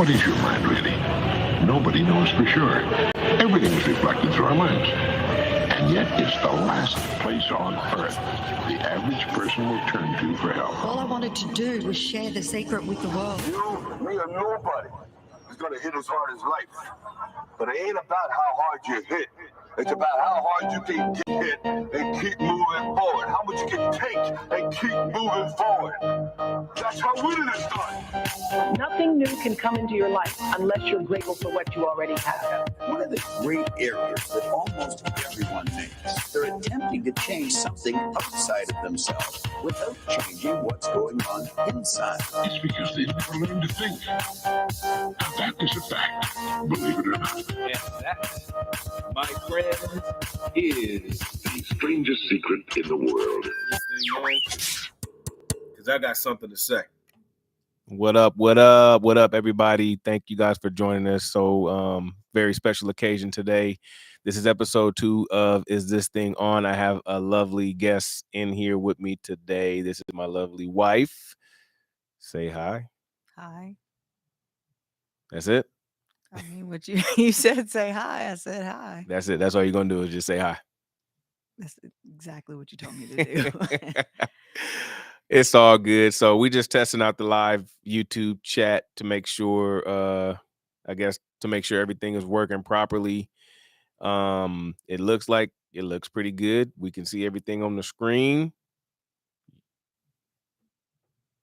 What is your mind really? Nobody knows for sure. Everything is reflected through our minds. And yet it's the last place on earth the average person will turn to for help. All I wanted to do was share the secret with the world. You, me, or nobody is going to hit as hard as life. But it ain't about how hard you hit. It's about how hard you can get hit and keep moving forward. How much you can take and keep moving forward. That's how winning is done. Nothing new can come into your life unless you're grateful for what you already have. One of the great areas that almost everyone makes, they're attempting to change something outside of themselves without changing what's going on inside. It's because they've never learned to think. Now that is a fact, believe it or not. And that, my friends, is The strangest secret in the world. because I got something to say. What up? What up? What up, everybody? Thank you guys for joining us. So, very special occasion today. This is episode 2 of Is This Thing On? I have a lovely guest in here with me today. This is my lovely wife. Say hi. Hi. That's it. I mean, what you said, say hi. I said hi. That's it. That's all you're gonna do is just say hi. That's exactly what you told me to do. It's all good. So we just testing out the live YouTube chat to make sure, I guess, to make sure everything is working properly. It looks pretty good. We can see everything on the screen.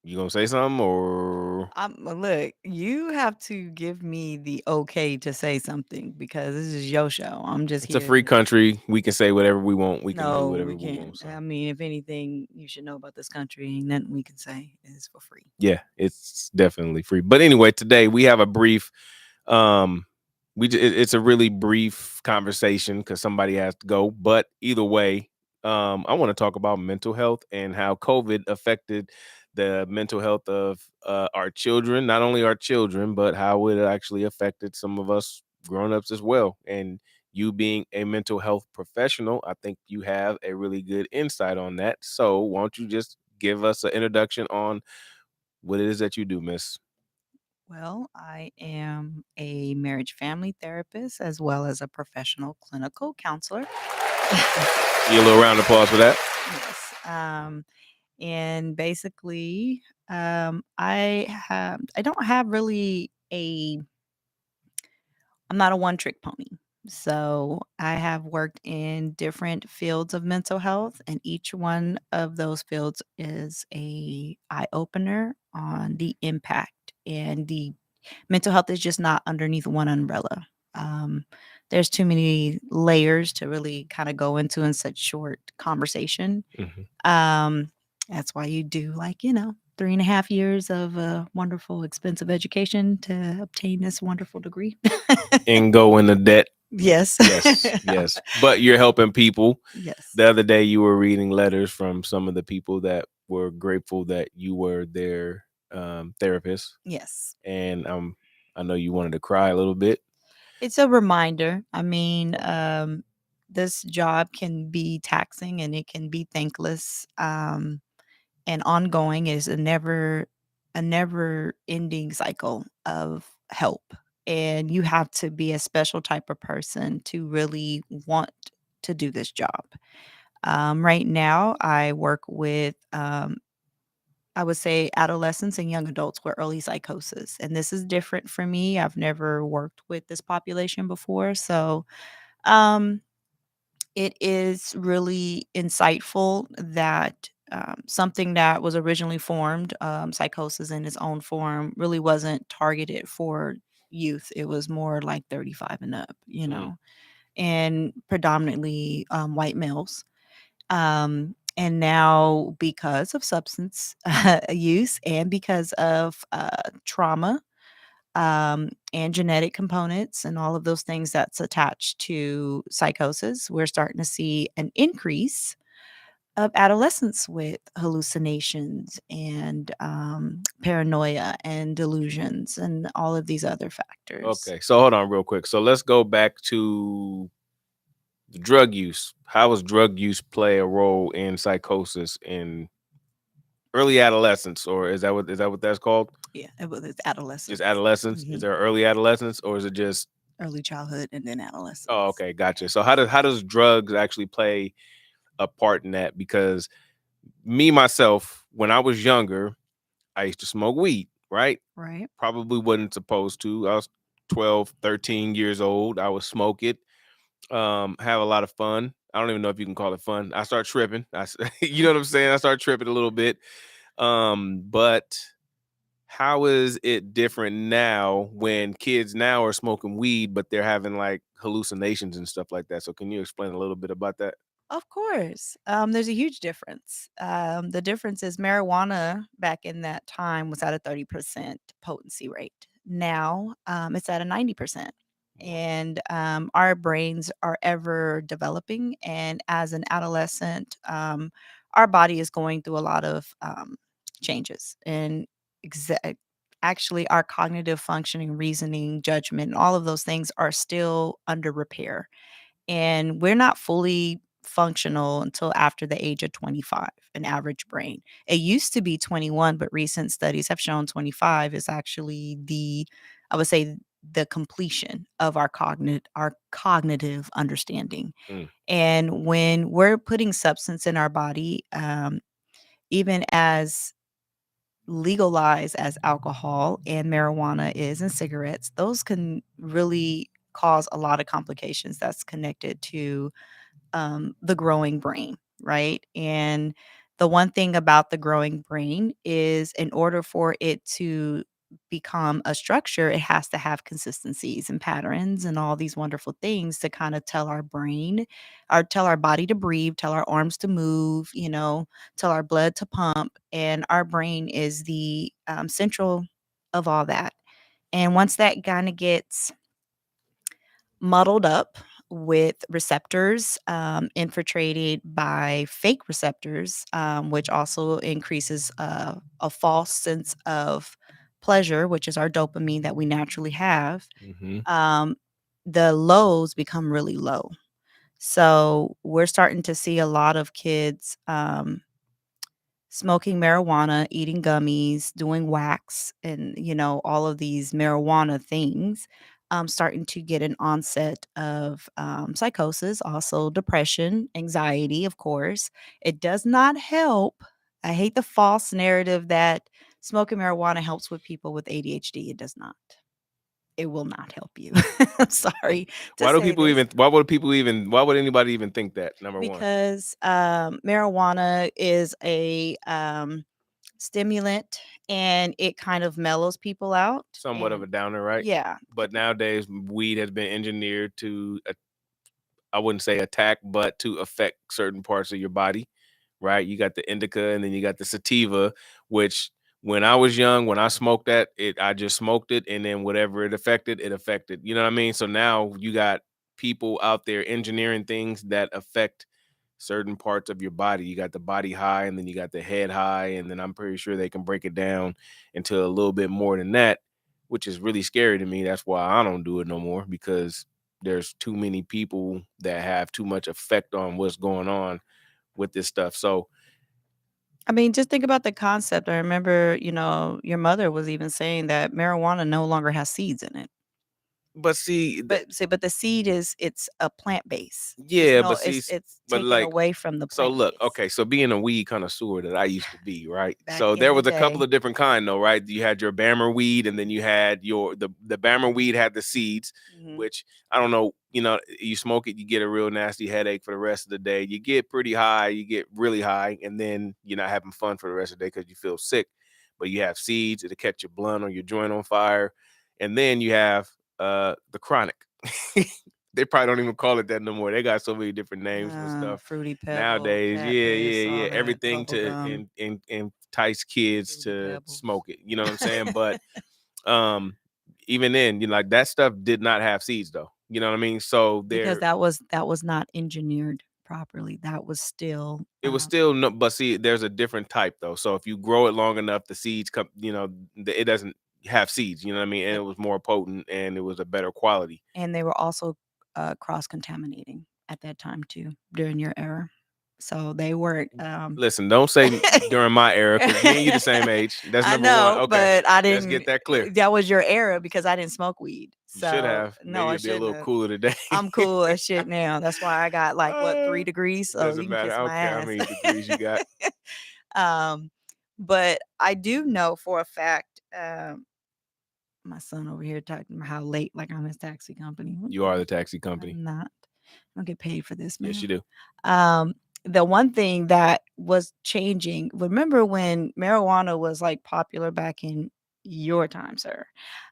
You gonna say something or? Look, you have to give me the okay to say something because this is your show. I'm just It's here. a free country. We can say whatever we want. We can do No, whatever we we can't. want. So. I mean, if anything, you should know about this country. Ain't nothing we can say is for free. Yeah, it's definitely free. But anyway, today we have a brief. It's a really brief conversation because somebody has to go. But either way, I want to talk about mental health and how COVID affected the mental health of our children, not only our children, but how it actually affected some of us grown-ups as well. And you being a mental health professional, I think you have a really good insight on that. So why don't you just give us an introduction on what it is that you do, Miss? Well, I am a marriage family therapist as well as a professional clinical counselor. Give a little round of applause for that. Yes. And basically, I don't have really I'm not a one-trick pony. So I have worked in different fields of mental health, and each one of those fields is a eye-opener on the impact. And the mental health is just not underneath one umbrella. There's too many layers to really kind of go into in such short conversation. Mm-hmm. That's why you do 3.5 years of wonderful, expensive education to obtain this wonderful degree. And go into debt. Yes. Yes. But you're helping people. Yes. The other day you were reading letters from some of the people that were grateful that you were their therapist. Yes. And I know you wanted to cry a little bit. It's a reminder. I mean, this job can be taxing and it can be thankless. And ongoing is a never ending cycle of help. And you have to be a special type of person to really want to do this job. Right now, I work with, I would say, adolescents and young adults with early psychosis. And this is different for me. I've never worked with this population before. So it is really insightful that something that was originally formed, psychosis in its own form, really wasn't targeted for youth. It was more like 35 and up, and predominantly white males. And now, because of substance use and because of trauma, and genetic components and all of those things that's attached to psychosis, we're starting to see an increase of adolescents with hallucinations and paranoia and delusions and all of these other factors. Okay, so hold on real quick. So let's go back to the drug use. How does drug use play a role in psychosis in early adolescence, or is that what that's called? Yeah, it's Just adolescence. adolescence? Is Mhm. there early adolescence or is it just Early childhood and then oh, adolescence. okay, gotcha. So how does drugs actually play a part in that? Because me myself, when I was younger, I used to smoke weed, right? Right. Probably wasn't supposed to. I was 12, 13 years old. I would smoke it, have a lot of fun. I don't even know if you can call it fun. I start tripping. You know what I'm saying? I start tripping a little bit. But how is it different now when kids now are smoking weed, but they're having like hallucinations and stuff like that? So can you explain a little bit about that? Of course. There's a huge difference. The difference is marijuana back in that time was at a 30% potency rate. Now it's at a 90%. And our brains are ever developing. And as an adolescent, our body is going through a lot of changes. And actually, our cognitive functioning, reasoning, judgment, all of those things are still under repair, and we're not fully functional until after the age of 25, an average brain. It used to be 21, but recent studies have shown 25 is actually I would say, the completion of our cognitive understanding. Mm, And when we're putting substance in our body, even as legalized as alcohol and marijuana is and cigarettes, those can really cause a lot of complications that's connected to the growing brain, right? And the one thing about the growing brain is in order for it to become a structure, it has to have consistencies and patterns and all these wonderful things to kind of tell our brain or tell our body to breathe, tell our arms to move, tell our blood to pump. And our brain is the central of all that. And once that kind of gets muddled up with receptors infiltrated by fake receptors, which also increases a false sense of pleasure, which is our dopamine that we naturally have. mhm. Um, the lows become really low. So we're starting to see a lot of kids smoking marijuana, eating gummies, doing wax, and all of these marijuana things, starting to get an onset of psychosis, also depression, anxiety. Of course, it does not help. I hate the false narrative that smoking marijuana helps with people with ADHD. It does not. It will not help you. I'm sorry to say this Why would anybody even think that? Number one. because marijuana is a stimulant, and it kind of mellows people out, Somewhat of and a downer, right? yeah, But nowadays, weed has been engineered to, I wouldn't say attack, but to affect certain parts of your body, right? You got the indica and then you got the sativa, which when I was young, when I smoked that, I just smoked it, and then whatever it affected, it affected. You know what I mean? So now you got people out there engineering things that affect certain parts of your body. You got the body high, and then you got the head high, and then I'm pretty sure they can break it down into a little bit more than that, which is really scary to me. That's why I don't do it no more, because there's too many people that have too much effect on what's going on with this stuff. So, I mean, just think about the concept. I remember, your mother was even saying that marijuana no longer has seeds in it. but see, But the seed it's a plant base. It's yeah, no but see, it's but taken like, away from the so plant look, base okay, so being a weed connoisseur that I used to be, right? back So in there the was a couple day. of different kind though, right? You had your Bammer weed, and then you had the Bammer weed had the seeds, Mhm. which I don't know, you smoke it, you get a real nasty headache for the rest of the day. You get pretty high, you get really high, and then you're not having fun for the rest of the day because you feel sick. But you have seeds, it'll catch your blunt or your joint on fire. And then you have the chronic. They probably don't even call it that no more. They got so many different names for stuff Fruity Pebble, nowadays. Cat Yeah, Piss, yeah, yeah. all that, Everything bubble to gum, entice kids Fruity to Pebbles. smoke it. You know what I'm saying? But um, even then, like that stuff did not have seeds though. You know what I mean? So Because there, that was not engineered properly. That was still, it was still no. But see, there's a different type though. So if you grow it long enough, the seeds come. It doesn't have seeds. You know what I mean? And yep, it was more potent, and it was a better quality. and they were also, cross-contaminating at that time too, during your era. So they weren't. Listen, don't say during my era because me and you the same age. That's I number one. know, Okay, but I let's didn't. get that clear. That was your era because I didn't smoke weed. You should So have. no, Maybe I it'd be a little shouldn't have. cooler today. I'm cool as shit now. That's why I got like what 3 degrees. So Doesn't you can matter. kiss I my don't care how ass. many degrees you got. But I do know for a fact. My son over here talking about how late, like I'm his taxi company. You are the taxi company. I'm not. I don't get paid for this, man. Yes, you do. The one thing that was changing, remember when marijuana was like popular back in your time, sir?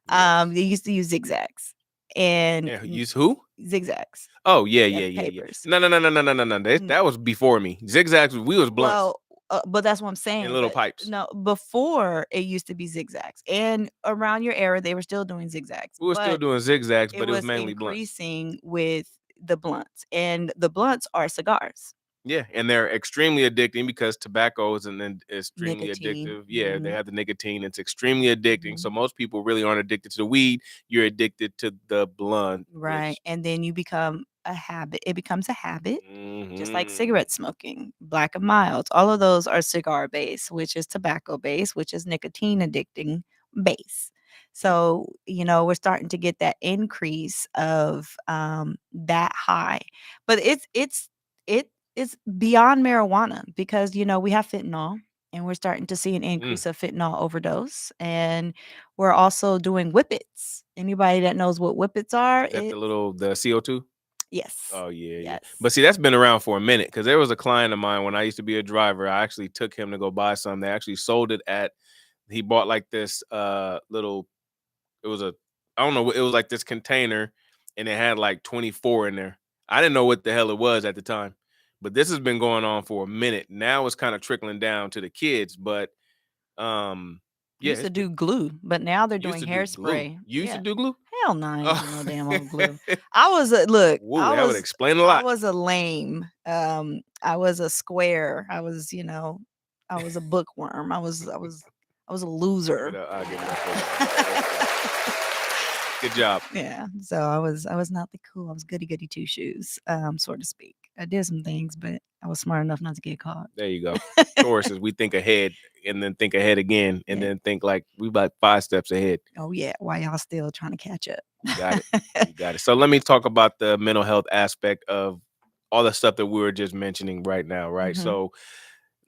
Yes. They used to use zigzags and Yeah, use who? zigzags. Oh yeah, Yeah, yeah, yeah, yeah. papers. No. That was before me. Zigzags. We was blunts Well, but that's what I'm and saying. little But pipes. no, before it used to be zigzags, and around your era, they were still doing zigzags. We were still But doing zigzags, it but it was was mainly blunts. increasing with the blunts, and the blunts are cigars. Yeah, and they're extremely addicting because tobacco is extremely Nicotine. addictive. Yeah, they Mhm. have the nicotine. It's extremely addicting. So Mhm. most people really aren't addicted to the weed. You're addicted to the blunt, Right. which And then you become a habit. It becomes a habit, just like Mhm. cigarette smoking, black and milds. All of those are cigar based, which is tobacco based, which is nicotine addicting base. So, we're starting to get that increase of that high. But it's beyond marijuana because we have fentanyl and we're starting to see an Mm. increase of fentanyl overdose. And we're also doing whippets. Anybody that knows what whippets are, Is that the CO2? yes. Oh yeah, yeah. Yes. But see, that's been around for a minute because there was a client of mine when I used to be a driver. I actually took him to go buy some. They actually sold it at. He bought like this little. It was I don't know. It was like this container, and it had like 24 in there. I didn't know what the hell it was at the time, but this has been going on for a minute. Now it's kind of trickling down to the kids, but yeah, Used to do glue, but now they're used doing to do glue. hairspray. You used to Yeah. do glue? Hell no, I ain't Oh. do no damn old glue. I was a look, Whoa, that would explain a lot. I was a lame. I was a square. I was a bookworm. I was a Give it loser. up. I'll give it up for you. Good job. Yeah. So I was not the cool. I was goody two shoes, so to speak. I did some things, but I was smart enough not to get caught. There you go. Taurus is we think ahead and then think ahead again and Yeah. then think like we about 5 steps ahead. Oh yeah. Why y'all still trying to catch up? You got it. You got it. So let me talk about the mental health aspect of all the stuff that we were just mentioning right now, right? Mhm. So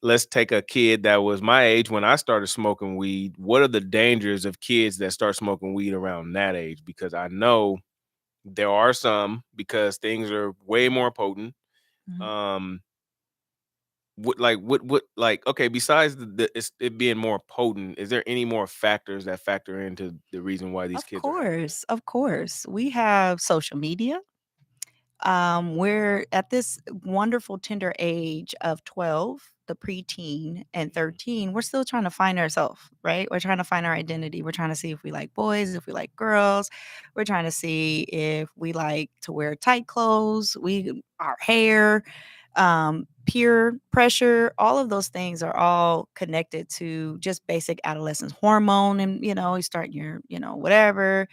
let's take a kid that was my age when I started smoking weed. What are the dangers of kids that start smoking weed around that age? Because I know there are some because things are way more potent. Mhm. Um okay, besides it being more potent, is there any more factors that factor into the reason why these kids are having it? Of course. We have social media. We're at this wonderful tender age of 12, the preteen, and 13. We're still trying to find ourselves, right? We're trying to find our identity. We're trying to see if we like boys, if we like girls. We're trying to see if we like to wear tight clothes, our hair, peer pressure. All of those things are all connected to just basic adolescence hormone, and you start your, whatever.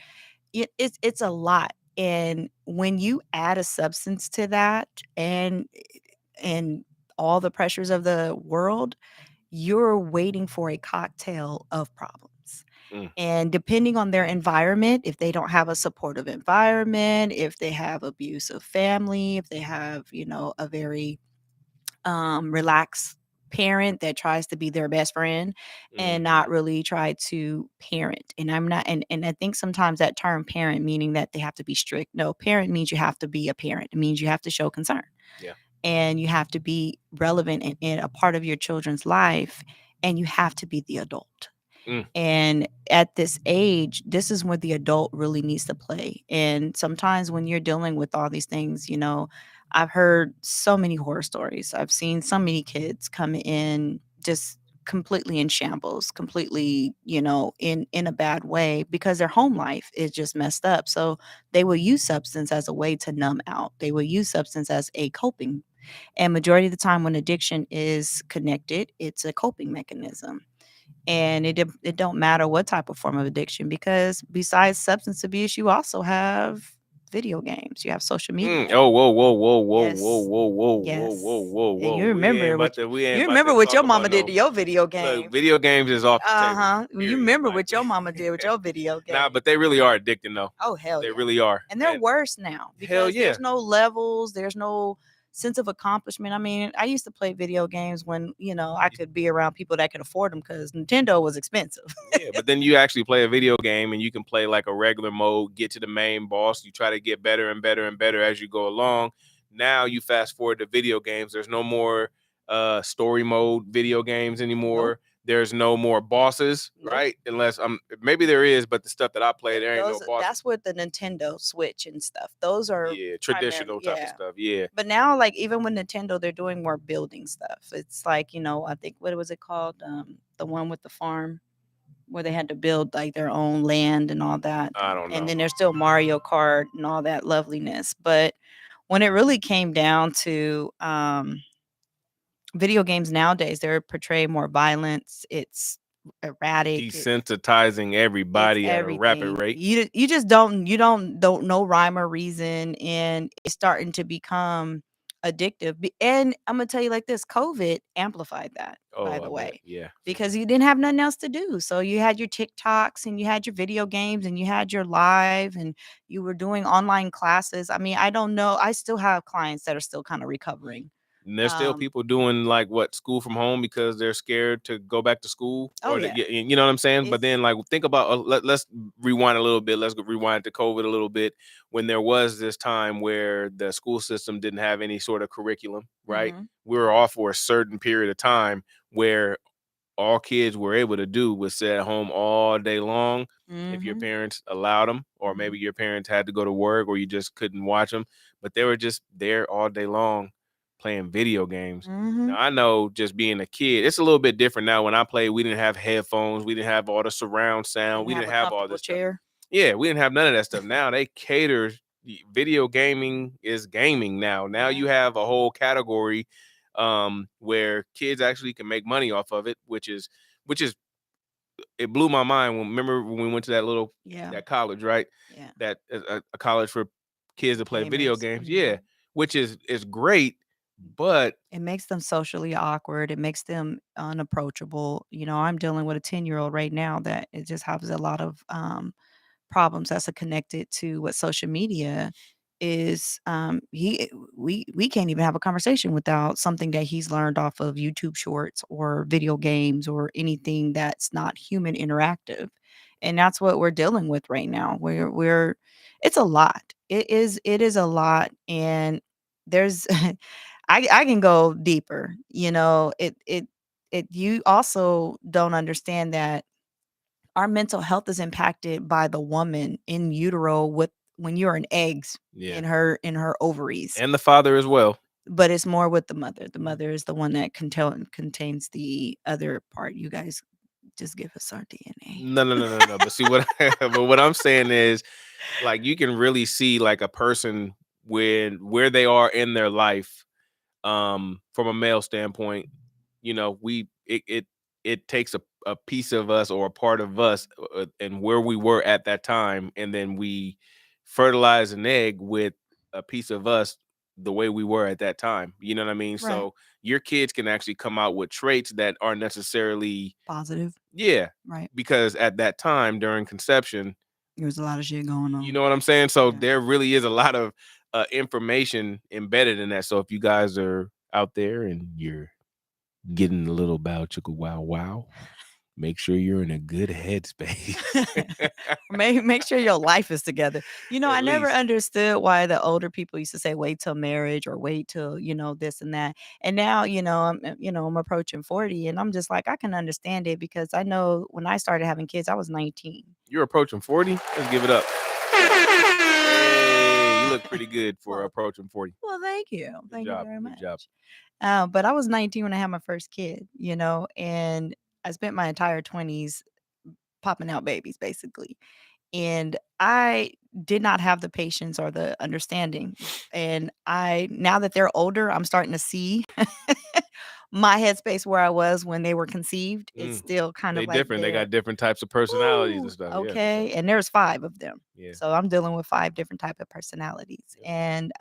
It's a lot. And when you add a substance to that and all the pressures of the world, you're waiting for a cocktail of problems. Mm, And depending on their environment, if they don't have a supportive environment, if they have abusive family, if they have, a very relaxed parent that tries to be their best friend and mhm, not really try to parent. And I'm not and I think sometimes that term parent meaning that they have to be strict. No, parent means you have to be a parent. It means you have to show concern. yeah. And you have to be relevant and a part of your children's life, and you have to be the adult. Mm, And at this age, this is where the adult really needs to play. And sometimes when you're dealing with all these things, I've heard so many horror stories. I've seen so many kids come in just completely in shambles, completely, in a bad way because their home life is just messed up. So they will use substance as a way to numb out. They will use substance as a coping. And majority of the time when addiction is connected, it's a coping mechanism. And it don't matter what type of form of addiction because besides substance abuse, you also have video games. You have social media. Oh, whoa, whoa, whoa, whoa, whoa, Yes. whoa, whoa, whoa, Yes. whoa, whoa, And whoa. you remember what We ain't you about remember to what talk your about mama did no. to your video Look, game. video games is off the table. Uh-huh. You Period. remember Like, what your mama did with your video game. nah, but they really are addicting though. Oh, hell They yeah. really are. And they're And worse now hell because yeah. there's no levels, there's no sense of accomplishment. I mean, I used to play video games when, I could be around people that could afford them because Nintendo was expensive. Yeah, but then you actually play a video game and you can play like a regular mode, get to the main boss. You try to get better and better and better as you go along. Now you fast forward to video games. There's no more story mode video games anymore. Nope. There's no more bosses, Nope. right? Unless maybe there is, but the stuff that I play, there ain't no Those, bosses. that's with the Nintendo Switch and stuff. Those are Yeah, traditional primarily, type of stuff. Yeah. But now, like even with Nintendo, they're doing more building stuff. It's like, I think what was it called? The one with the farm where they had to build like their own land and all that. I don't know. And then there's still Mario Kart and all that loveliness. But when it really came down to video games nowadays, they're portraying more violence. It's erratic. Desensitizing everybody at a rapid Everything. rate. You just don't know rhyme or reason, and it's starting to become addictive. And I'm gonna tell you like this: COVID amplified that, by the way, Yeah. because you didn't have nothing else to do. So you had your TikToks and you had your video games and you had your live and you were doing online classes. I mean, I don't know. I still have clients that are still kind of recovering. And there's still people doing like school from home because they're scared to go back to school. Oh, Or yeah. you know what I'm saying? But then like think about let's rewind a little bit. Let's rewind to COVID a little bit when there was this time where the school system didn't have any sort of curriculum, right? Mhm. We were off for a certain period of time where all kids were able to do was sit at home all day long if your Mhm. parents allowed them, or maybe your parents had to go to work or you just couldn't watch them, but they were just there all day long playing video games. Mhm. Now I know just being a kid, it's a little bit different now. When I played, we didn't have headphones, we didn't have all the surround sound, we Have didn't a have all comfortable this stuff. chair. Yeah, we didn't have none of that stuff. Now they cater. Video gaming is gaming now. Now you have a whole category where kids actually can make money off of it, which is it blew my mind. Remember when we went to that college, right? Yeah. That a college for kids to play video Gamers. games. Yeah, which is great, but It makes them socially awkward. It makes them unapproachable. I'm dealing with a 10-year-old right now that it just has a lot of problems that's connected to what social media is. We can't even have a conversation without something that he's learned off of YouTube shorts or video games or anything that's not human interactive. And that's what we're dealing with right now. It's a lot. It is a lot. And there's I can go deeper. You also don't understand that our mental health is impacted by the woman in utero with when you're in eggs yeah, in her ovaries. and the father as well. But it's more with the mother. The mother is the one that contains the other part. You guys just give us our DNA. No. But see what but what I'm saying is like you can really see like a person where they are in their life from a male standpoint. It takes a piece of us or a part of us and where we were at that time, and then we fertilize an egg with a piece of us the way we were at that time. You know what I mean? Right. So your kids can actually come out with traits that aren't necessarily Positive. yeah, Right. because at that time during conception, There's a lot of shit going on. you know what I'm saying? So Yeah. there really is a lot of information embedded in that. So if you guys are out there and you're getting a little bow chicka wow wow, make sure you're in a good headspace. Make sure your life is together. I At never least. understood why the older people used to say wait till marriage or wait till, this and that. And now, I'm approaching 40 and I'm just like I can understand it because I know when I started having kids I was 19. You're approaching 40? Let's give it up. Hey, you look pretty good for approaching 40. Well, thank you. Good Thank job. you very much. Good job. But I was 19 when I had my first kid, and I spent my entire 20s popping out babies basically. And I did not have the patience or the understanding. And now that they're older, I'm starting to see my headspace where I was when they were conceived, it's still kind They of like different. They there. got different types of personalities and Ooh, stuff. Yeah, for sure. okay. And there's 5 of them. Yeah. So I'm dealing with 5 different type of personalities. Yep. And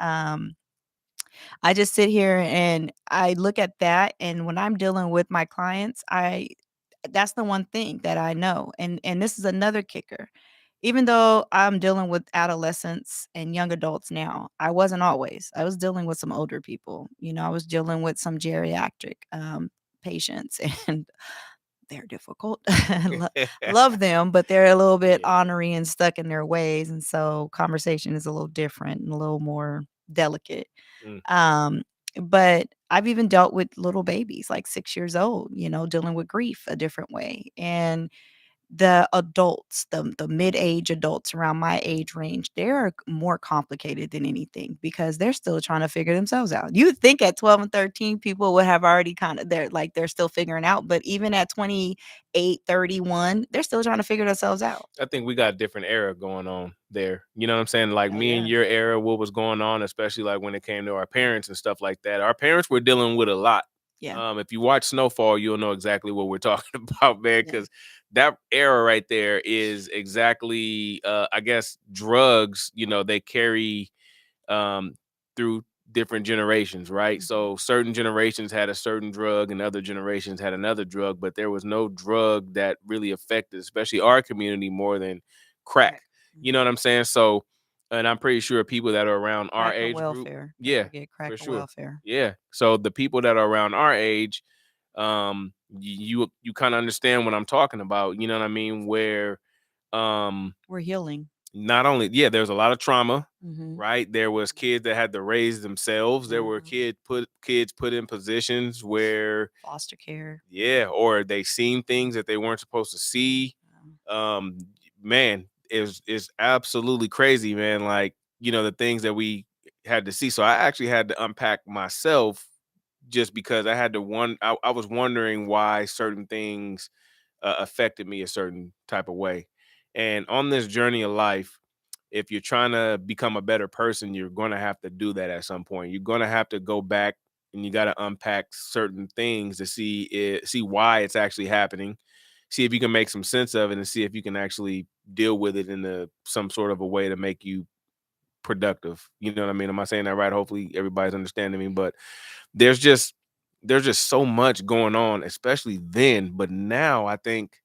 I just sit here and I look at that, and when I'm dealing with my clients, I that's the one thing that I know. And this is another kicker. Even though I'm dealing with adolescents and young adults now, I wasn't always. I was dealing with some older people. I was dealing with some geriatric patients, and they're difficult. Love them, but they're a little bit Yeah. ornery and stuck in their ways, and so conversation is a little different and a little more delicate. Mm. Um, but I've even dealt with little babies, like 6 years old, dealing with grief a different way. And the adults, the mid-age adults around my age range, they're more complicated than anything because they're still trying to figure themselves out. You'd think at 12 and 13, people would have already they're still figuring out, but even at 28, 31, they're still trying to figure themselves out. I think we got a different era going on there. You know what I'm saying? Like Oh, me and yeah. your era, what was going on, especially like when it came to our parents and stuff like that. Our parents were dealing with a lot. Yeah. If you watch Snowfall, you'll know exactly what we're talking about, man. Yeah. Because that era right there is exactly, I guess, drugs. They carry um, through different generations, right? Mhm. So certain generations had a certain drug and other generations had another drug, but there was no drug that really affected, especially our community, more than crack. Crack. You know what I'm saying? So, and I'm pretty sure people that are around our Crack and age group, welfare. Don't yeah, forget crack for and sure. welfare. Yeah. So the people that are around our age, you kind of understand what I'm talking about. You know what I mean? Where We're healing. not only, yeah, there's a lot of trauma, Mhm. right? There was kids that had to raise themselves. There were Mhm. kids put in positions where, Foster care. yeah, or they seen things that they weren't supposed to see. um Man, is absolutely crazy, man. Like, the things that we had to see. So I actually had to unpack myself, just because I had to I was wondering why certain things affected me a certain type of way. And on this journey of life, if you're trying to become a better person, you're going to have to do that at some point. You're going to have to go back and you got to unpack certain things to see why it's actually happening. See if you can make some sense of it and see if you can actually deal with it in some sort of a way to make you productive. You know what I mean? Am I saying that right? Hopefully everybody's understanding me, but there's just there's just so much going on, especially then. But now I think,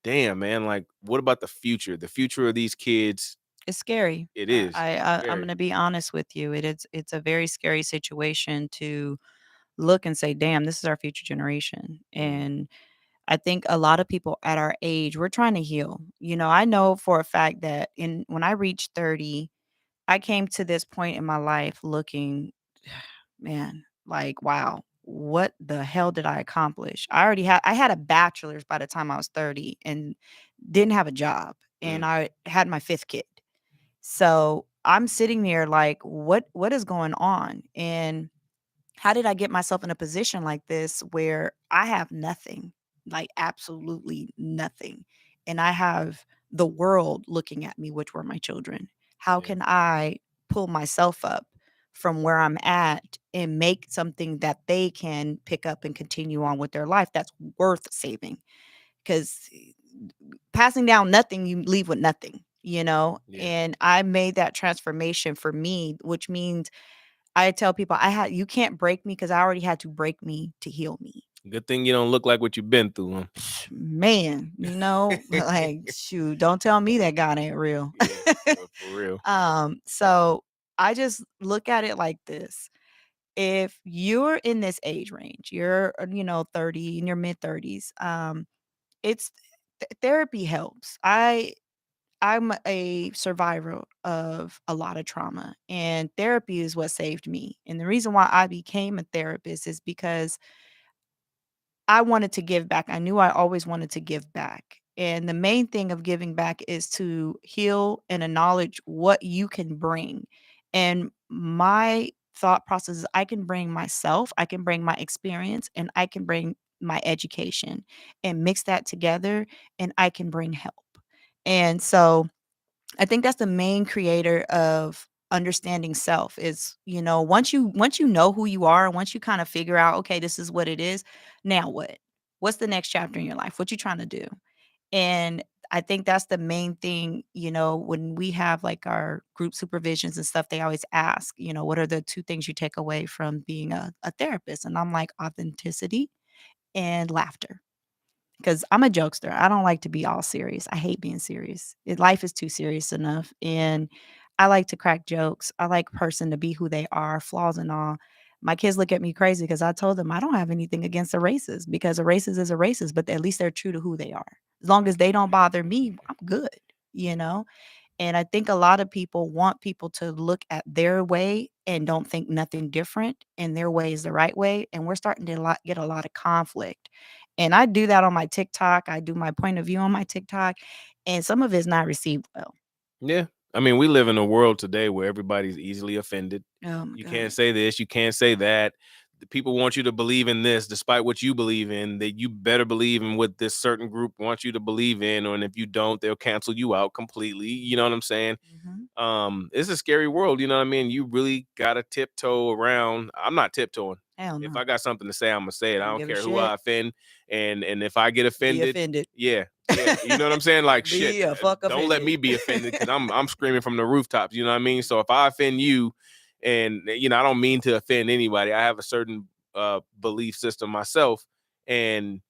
damn, man, like, what about the future? The future of these kids, It's scary. it Uh, is. I, It's I I'm scary. gonna be honest with you. It's a very scary situation to look and say, "Damn, this is our future generation." Mm, And I think a lot of people at our age, we're trying to heal. I know for a fact that in when I reached 30, I came to this point in my life looking, man, like, wow, what the hell did I accomplish? I had a bachelor's by the time I was 30 and didn't have a job, and mm. I had my 5th kid. So, I'm sitting there like, what is going on? And how did I get myself in a position like this where I have nothing, like absolutely nothing, and I have the world looking at me, which were my children? How Yeah. can I pull myself up from where I'm at and make something that they can pick up and continue on with their life that's worth saving? Because passing down nothing, you leave with nothing. Yeah. And I made that transformation for me, which means I tell people you can't break me because I already had to break me to heal me. Good thing you don't look like what you've been through, Man, huh? like, shoot, don't tell me that God ain't real. Yeah, for real. So I just look at it like this. If you're in this age range, you're 30 in your mid 30s, it's therapy helps. I'm a survivor of a lot of trauma, and therapy is what saved me. And the reason why I became a therapist is because I wanted to give back. I knew I always wanted to give back. And the main thing of giving back is to heal and acknowledge what you can bring. And my thought process is I can bring myself, I can bring my experience, and I can bring my education and mix that together, and I can bring help. And so I think that's the main creator of understanding self. Is, once you know who you are, and once you kind of figure out, okay, this is what it is. Now what? What's the next chapter in your life? What you trying to do? And I think that's the main thing, when we have like our group supervisions and stuff, they always ask, what are the two things you take away from being a therapist? And I'm like, authenticity and laughter. Because I'm a jokester. I don't like to be all serious. I hate being serious. Life is too serious enough. And I like to crack jokes. I like person to be who they are, flaws and all. My kids look at me crazy because I told them I don't have anything against a racist, because a racist is a racist, but at least they're true to who they are. As long as they don't bother me, I'm good, you know? And I think a lot of people want people to look at their way and don't think nothing different, and their way is the right way. And we're starting to get a lot of conflict. And I do that on my TikTok. I do my point of view on my TikTok, and some of it's not received well. Yeah. I mean, we live in a world today where everybody's easily offended. Oh my You God. can't say this, you can't say that. The people want you to believe in this despite what you believe in, that you better believe in what this certain group wants you to believe in, or and if you don't, they'll cancel you out completely. You know what I'm saying? Mhm. It's a scary world, you know what I mean? You really gotta tiptoe around. I'm not tiptoeing. Hell If no. I got something to say, I'm gonna say it. I Don't don't give a care who shit. I offend. And if I get Be offended, offended. yeah, you know what I'm saying? Like shit. Be a fuck Don't let offended. me be offended because I'm screaming from the rooftops, you know what I mean? So if I offend you, and I don't mean to offend anybody. I have a certain belief system myself, and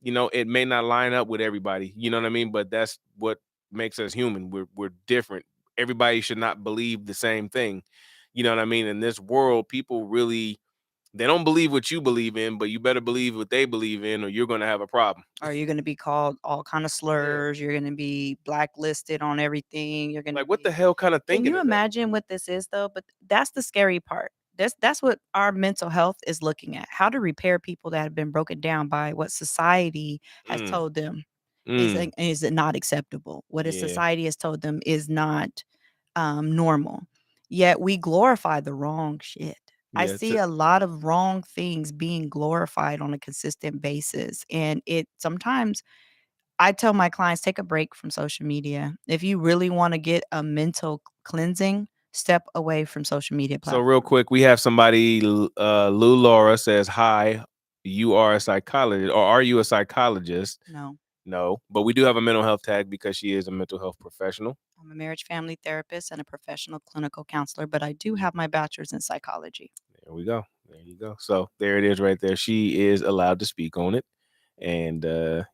it may not line up with everybody, you know what I mean? But that's what makes us human. We're different. Everybody should not believe the same thing. You know what I mean? In this world, people really, they don't believe what you believe in, but you better believe what they believe in, or you're gonna have a problem. Or you're gonna be called all kind of Yeah. slurs. You're gonna be blacklisted on everything. You're gonna Like, what the be. hell kind of Can thinking you is that? imagine what this is though? But that's the scary part. That's what our mental health is looking at. How to repair people that have been broken down by what society has Mm, told them mm, is it not acceptable. What a yeah. society has told them is not normal. Yet we glorify the wrong shit. I Yeah. see a lot of wrong things being glorified on a consistent basis. And it sometimes I tell my clients, take a break from social media. If you really want to get a mental cleansing, step away from social media So real platforms. quick, we have somebody. Lou Laura says, "Hi, you are a psychologist, or are you a psychologist?" No, No, but we do have a mental health tag because she is a mental health professional. I'm a marriage family therapist and a professional clinical counselor, but I do have my bachelor's in psychology. There we go. There you go. So there it is right there. She is allowed to speak on it. And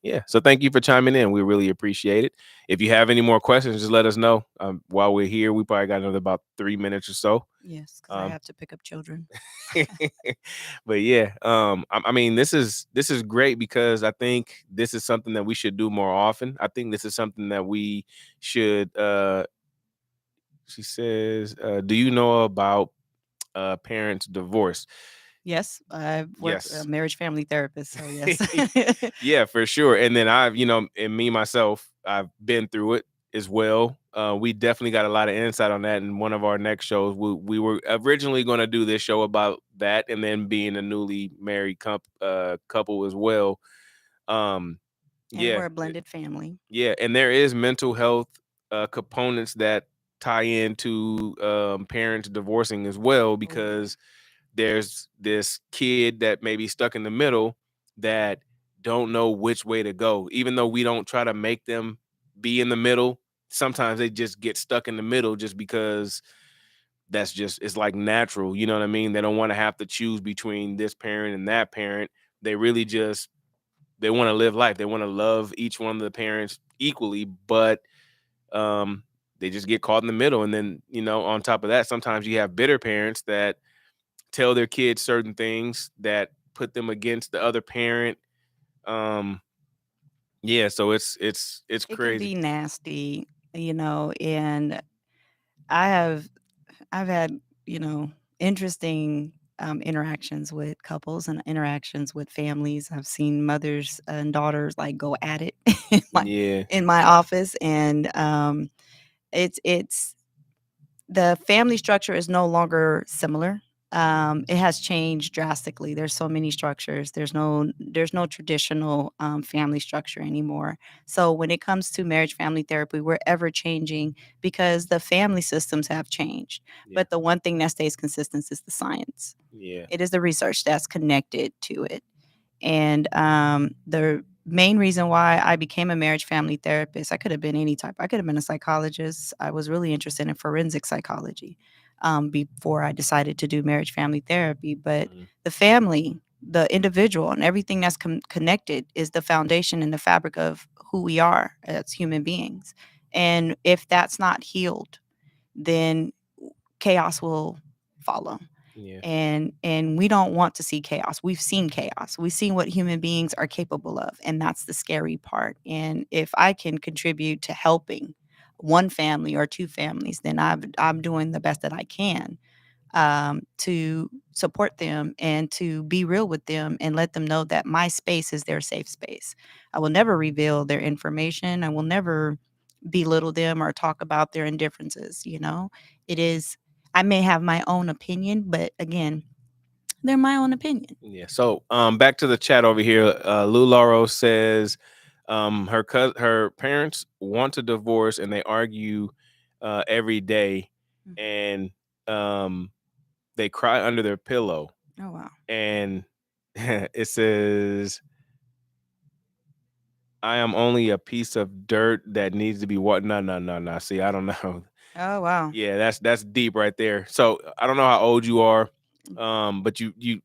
yeah, so thank you for chiming in. We really appreciate it. If you have any more questions, just let us know. While we're here, we probably got another about 3 minutes or so. Yes, because I have to pick up children. But yeah, I mean, this is great because I think this is something that we should do more often. I think this is something that we should. She says, "Do you know about parents' divorce?" Yes, I've worked a Yes. marriage family therapist, so yes. Yeah, for sure. And then I've, and me myself, I've been through it as well. We definitely got a lot of insight on that in one of our next shows. We were originally going to do this show about that, and then being a newly married couple as well. Um, And yeah, we're a blended family. yeah, and there is mental health components that tie into parents divorcing as well, Oh, yeah. because there's this kid that may be stuck in the middle that don't know which way to go. Even though we don't try to make them be in the middle, sometimes they just get stuck in the middle just because it's like natural. You know what I mean? They don't want to have to choose between this parent and that parent. They really just they want to live life. They want to love each one of the parents equally, but um they just get caught in the middle. And then, on top of that, sometimes you have bitter parents that tell their kids certain things that put them against the other parent. Um, yeah, so it's It can crazy. be nasty, and I have I've had, interesting interactions with couples and interactions with families. I've seen mothers and daughters like go at it like Yeah, in my office, and it's the family structure is no longer similar. It has changed drastically. There's so many structures. There's no traditional family structure anymore. So when it comes to marriage family therapy, we're ever changing because the family systems have changed. Yeah. But the one thing that stays consistent is the science. Yeah. It is the research that's connected to it. And the main reason why I became a marriage family therapist, I could have been any type. I could have been a psychologist. I was really interested in forensic psychology before I decided to do marriage family therapy. But Mhm. the family, the individual, and everything that's connected is the foundation and the fabric of who we are as human beings. And if that's not healed, then chaos will follow. Yeah. And we don't want to see chaos. We've seen chaos. We've seen what human beings are capable of, and that's the scary part. And if I can contribute to helping one family or two families, then I'm doing the best that I can to support them and to be real with them and let them know that my space is their safe space. I will never reveal their information. I will never belittle them or talk about their indifferences. It is, I may have my own opinion, but again, they're my own opinion. Yeah. So back to the chat over here. Lou Lauro says her parents want to divorce and they argue every day, Mhm. and they cry under their pillow. Oh, wow. And it says, I am only a piece of dirt that needs to be what? No, no, no, no. See, I don't know. Oh, wow. Yeah, that's deep right there. So I don't know how old you are, but you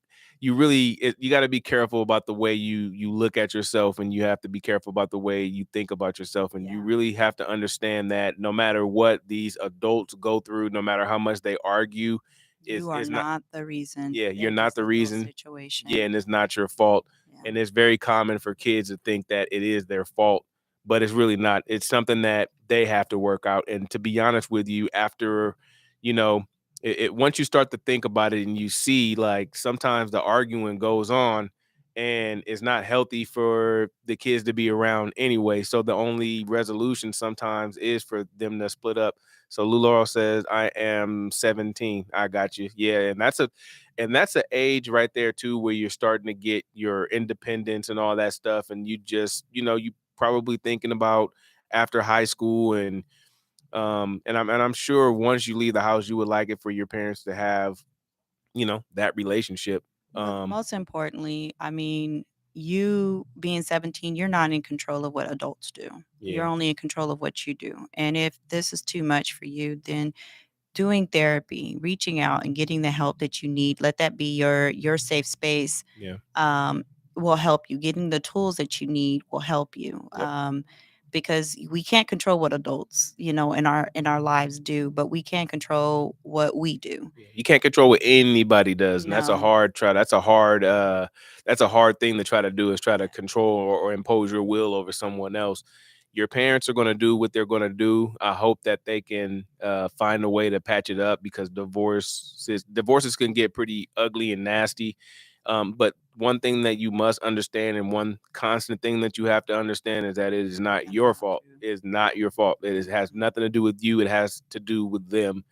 really you got to be careful about the way you look at yourself, and you have to be careful about the way you think about yourself, and you Yeah. really have to understand that no matter what these adults go through, no matter how much they argue, You are is not. not the reason Yeah, you're in not this the little reason. situation. Yeah, and it's not your fault. Yeah. And it's very common for kids to think that it is their fault, but it's really not. It's something that they have to work out. And to be honest with you, after, you know, once you start to think about it and you see like sometimes the arguing goes on and it's not healthy for the kids to be around anyway. So the only resolution sometimes is for them to split up. So Lou Laurel says, I am 17. I got you. Yeah. And that's an age right there too, where you're starting to get your independence and all that stuff. And you just, you probably thinking about after high school, and I'm sure once you leave the house, you would like it for your parents to have, that relationship. Most importantly, I mean, you being 17, you're not in control of what adults do. You're Yeah. only in control of what you do. And if this is too much for you, then doing therapy, reaching out and getting the help that you need, let that be your safe space. Yeah. Will help you. Getting the tools that you need will help you. Yep. Because we can't control what adults, in our lives do, but we can control what we do. Yeah, you can't control what anybody does, and that's a No. hard try. That's a hard thing to try to do, is try to control or impose your will over someone else. Your parents are going to do what they're going to do. I hope that they can find a way to patch it up, because divorces can get pretty ugly and nasty. But one thing that you must understand, and one constant thing that you have to understand, is that it is not That's your not fault. true. It is not your fault. Has nothing to do with you. It has to do with them.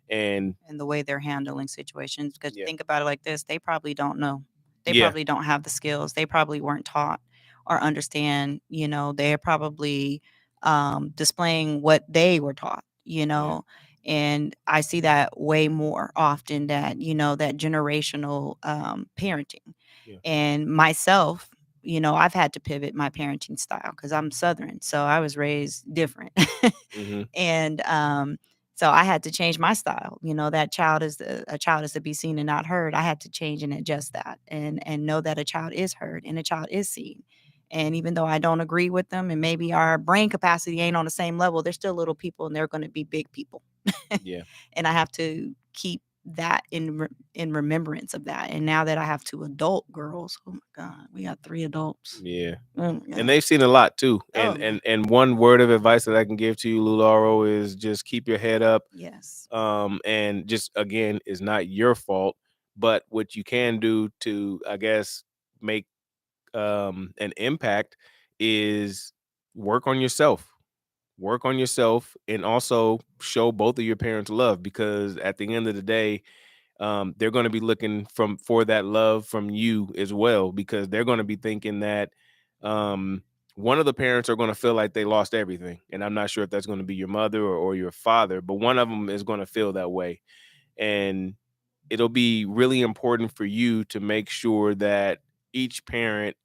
And And the way they're handling situations. Because yeah, think about it like this, they probably don't know. They yeah, probably don't have the skills. They probably weren't taught or understand, they're probably displaying what they were taught, yeah, and I see that way more often, that, that generational parenting. yeah. And myself, I've had to pivot my parenting style because I'm Southern. So I was raised different. Hmm. And so I had to change my style. That a child is to be seen and not heard. I had to change and adjust that, and know that a child is heard and a child is seen. And even though I don't agree with them and maybe our brain capacity ain't on the same level, they're still little people and they're going to be big people. Yeah, And I have to keep that in remembrance of that. And now that I have two adult girls, oh my God, we got three adults. yeah. Oh my And God. they've seen a lot too. Oh, And yeah. and one word of advice that I can give to you, Lularo, is just keep your head up. Yes. And just again, it's not your fault, but what you can do to, I guess, make an impact is work on yourself. Work on yourself, and also show both of your parents love, because at the end of the day, they're going to be looking for that love from you as well, because they're going to be thinking that one of the parents are going to feel like they lost everything. And I'm not sure if that's going to be your mother or your father, but one of them is going to feel that way. And it'll be really important for you to make sure that each parent,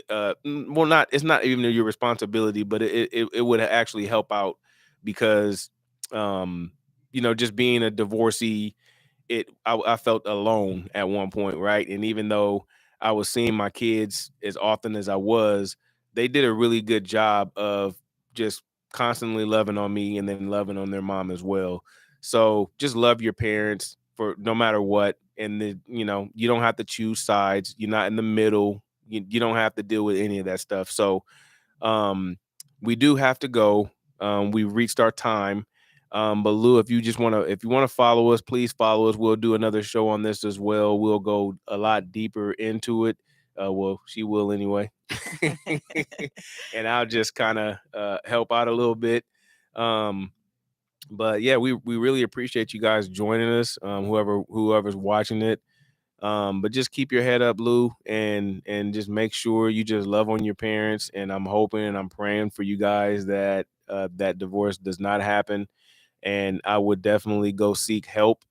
well, not, it's not even your responsibility, but it would actually help out, because just being a divorcee, I felt alone at one point, right? And even though I was seeing my kids as often as I was, they did a really good job of just constantly loving on me and then loving on their mom as well. So just love your parents for no matter what. And you don't have to choose sides. You're not in the middle. You don't have to deal with any of that stuff. So um, we do have to go. We've reached our time. But Lou, if you want to follow us, please follow us. We'll do another show on this as well. We'll go a lot deeper into it. Well, she will anyway. And I'll just kind of help out a little bit. But yeah, we really appreciate you guys joining us. Whoever's watching it. But just keep your head up, Lou, and just make sure you just love on your parents. And I'm hoping and I'm praying for you guys that that divorce does not happen. And I would definitely go seek help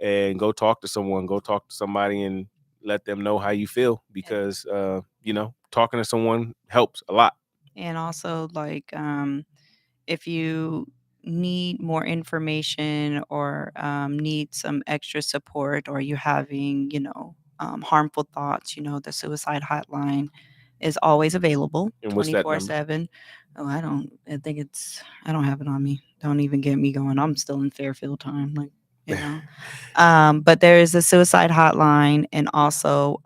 and go talk to someone, go talk to somebody and let them know how you feel, because talking to someone helps a lot. And also, like, if you need more information or need some extra support, or you're having, harmful thoughts, the suicide hotline is always available And what's that number? 24/7. Oh, I don't have it on me. Don't even get me going. I'm still in Fairfield time. Like, but there is a suicide hotline, and also,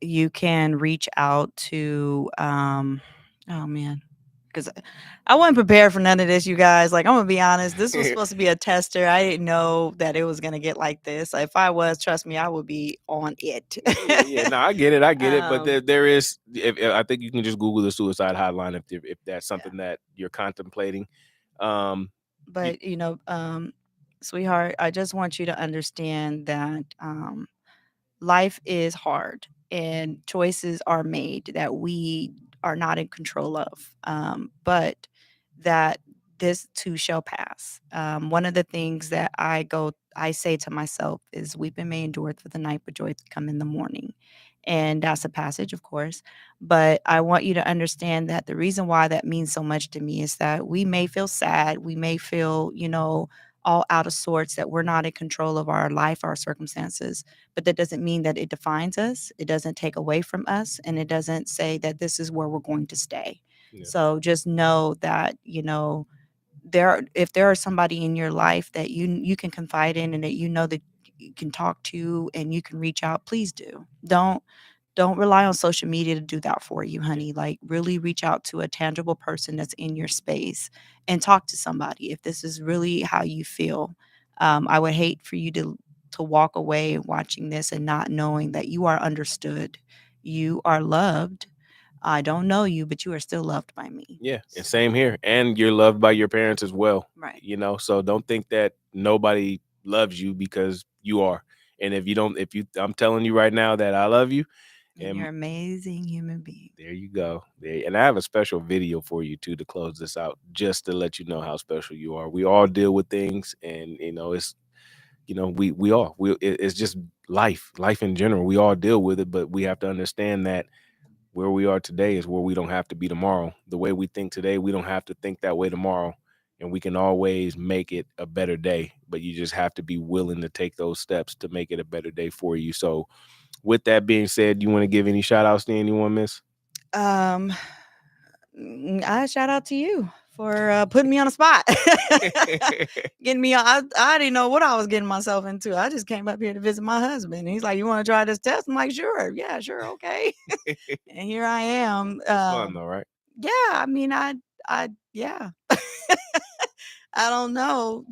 you can reach out to, oh man, because I wasn't prepared for none of this, you guys. Like, I'm gonna be honest, this was supposed to be a tester. I didn't know that it was gonna get like this. If I was, trust me, I would be on it. Yeah, no, I get it, but there is. If I think you can just Google the suicide hotline if that's something that you're contemplating. But sweetheart, I just want you to understand that life is hard and choices are made that we are not in control of. But that this too shall pass. One of the things that I say to myself is, weeping may endure for the night, but joy to come in the morning. And that's a passage, of course. But I want you to understand that the reason why that means so much to me is that we may feel sad, we may feel, all out of sorts, that we're not in control of our life, our circumstances, but that doesn't mean that it defines us. It doesn't take away from us, and it doesn't say that this is where we're going to stay. Yeah. So just know that, if there are somebody in your life that you can confide in, and that that you can talk to and you can reach out, please do. Don't rely on social media to do that for you, honey. Like, really reach out to a tangible person that's in your space and talk to somebody if this is really how you feel. I would hate for you to walk away watching this and not knowing that you are understood. You are loved. I don't know you, but you are still loved by me. Yeah, and same here. And you're loved by your parents as well. Right. So don't think that nobody loves you, because you are. And I'm telling you right now that I love you. And you're an amazing human being. There you go. And I have a special video for you too to close this out, just to let you know how special you are. We all deal with things, and it's it's just life in general. We all deal with it, but we have to understand that where we are today is where we don't have to be tomorrow. The way we think today, we don't have to think that way tomorrow, and we can always make it a better day. But you just have to be willing to take those steps to make it a better day for you. So with that being said, you want to give any shout outs to anyone, Miss? I shout out to you for putting me on the spot. Getting me on. I didn't know what I was getting myself into. I just came up here to visit my husband. He's like, "You want to try this test?" I'm like, "Sure. Yeah, sure. Okay." And here I am. It's fun though, right? Yeah. I mean, yeah. I don't know,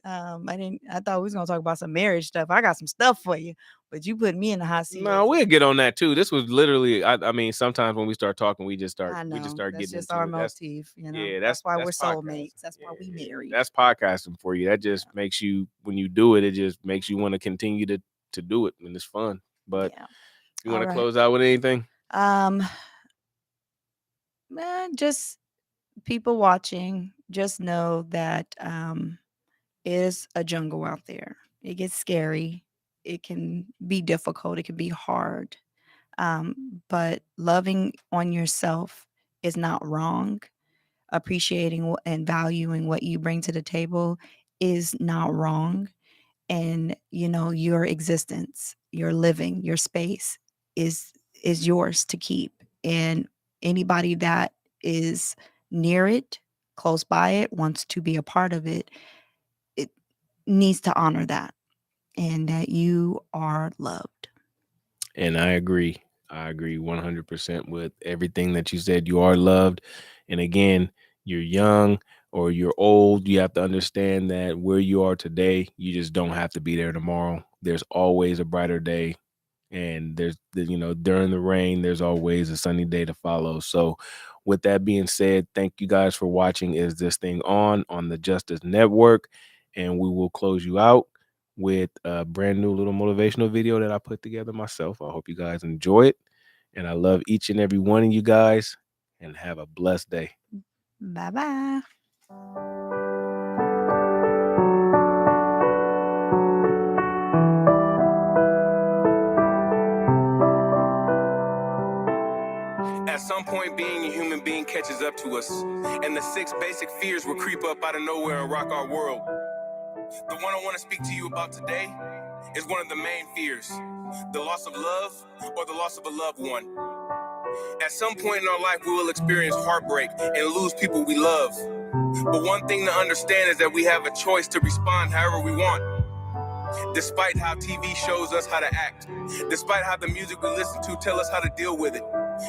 I thought we was gonna talk about some marriage stuff. I got some stuff for you, but you put me in the hot seat. No, we'll get on that too. This was literally, I mean, sometimes when we start talking, we just I know start that's getting just into our it. motif, Yeah, That's why we're podcasting. soulmates. That's why we married. That's podcasting for you. That just makes you, when you do it, it just makes you want to continue to do it, and it's fun. But Yeah. you want All to right. close out with anything? Just people watching, just know that it is a jungle out there. It gets scary. It can be difficult. It can be hard. But loving on yourself is not wrong. Appreciating and valuing what you bring to the table is not wrong. And your existence, your living, your space is yours to keep. And anybody that is near it, close by it, wants to be a part of it, it needs to honor that, and that you are loved. And I agree. I agree 100% with everything that you said. You are loved. And again, you're young or you're old. You have to understand that where you are today, you just don't have to be there tomorrow. There's always a brighter day. And during the rain, there's always a sunny day to follow. So with that being said, thank you guys for watching Is This Thing On the Justice Network. And we will close you out with a brand new little motivational video that I put together myself. I hope you guys enjoy it. And I love each and every one of you guys. And have a blessed day. Bye-bye. At some point, being a human being catches up to us, and the 6 basic fears will creep up out of nowhere and rock our world. The one I want to speak to you about today is one of the main fears: the loss of love or the loss of a loved one. At some point in our life, we will experience heartbreak and lose people we love. But one thing to understand is that we have a choice to respond however we want. Despite how TV shows us how to act, despite how the music we listen to tell us how to deal with it,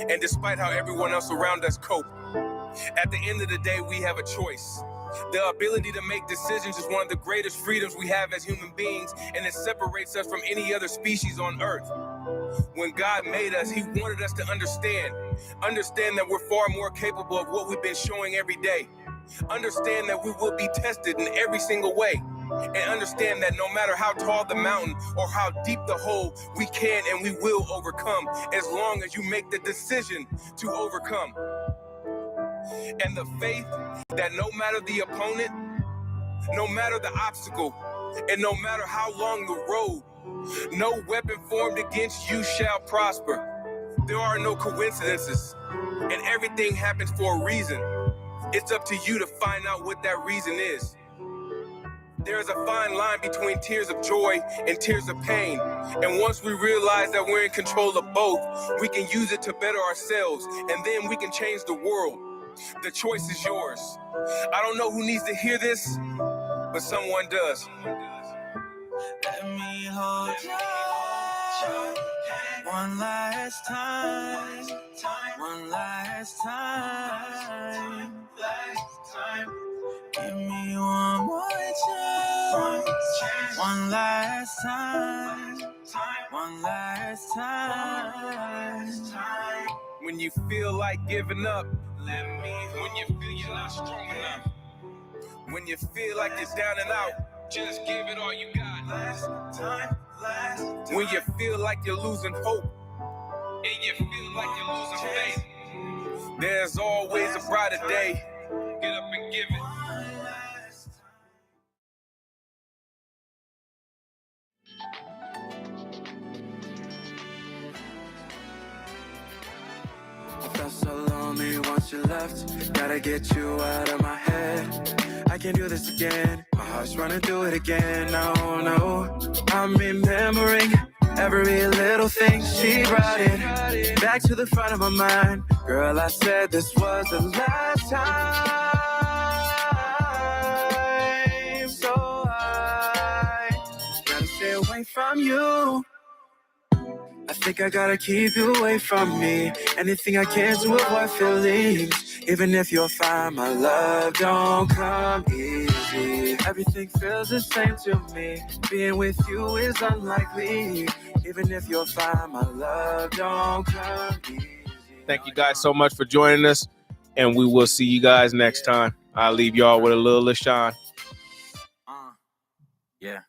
and despite how everyone else around us cope, at the end of the day, we have a choice. The ability to make decisions is one of the greatest freedoms we have as human beings, and it separates us from any other species on earth. When God made us, He wanted us to understand that we're far more capable of what we've been showing every day. Understand that we will be tested in every single way. And understand that no matter how tall the mountain or how deep the hole, we can and we will overcome, as long as you make the decision to overcome. And the faith that no matter the opponent, no matter the obstacle, and no matter how long the road, no weapon formed against you shall prosper. There are no coincidences, and everything happens for a reason. It's up to you to find out what that reason is. There is a fine line between tears of joy and tears of pain. And once we realize that we're in control of both, we can use it to better ourselves, and then we can change the world. The choice is yours. I don't know who needs to hear this, but someone does. Let me hold you one last time. One last time. Give me one more chance. One last time. One last time. When you feel like giving up, when you feel you're not strong enough, when you feel like you're down and out, just give it all you got. Last time. When you feel like you're losing hope, and you feel like you're losing faith, there's always a brighter day. Get up and give it. I felt so lonely once you left. Gotta get you out of my head. I can't do this again. My heart's running through it again. No. I'm remembering every little thing. She brought it back to the front of my mind. Girl, I said this was the last time. So I gotta stay away from you. I think I gotta keep you away from me. Anything I can to avoid feelings. Even if you're fine, my love don't come easy. Everything feels the same to me. Being with you is unlikely. Even if you're fine, my love don't come easy. Thank you guys so much for joining us, and we will see you guys next time. I'll leave y'all with a little LaShawn. Yeah.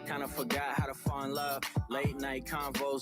Kind of forgot how to fall in love. Late night convos.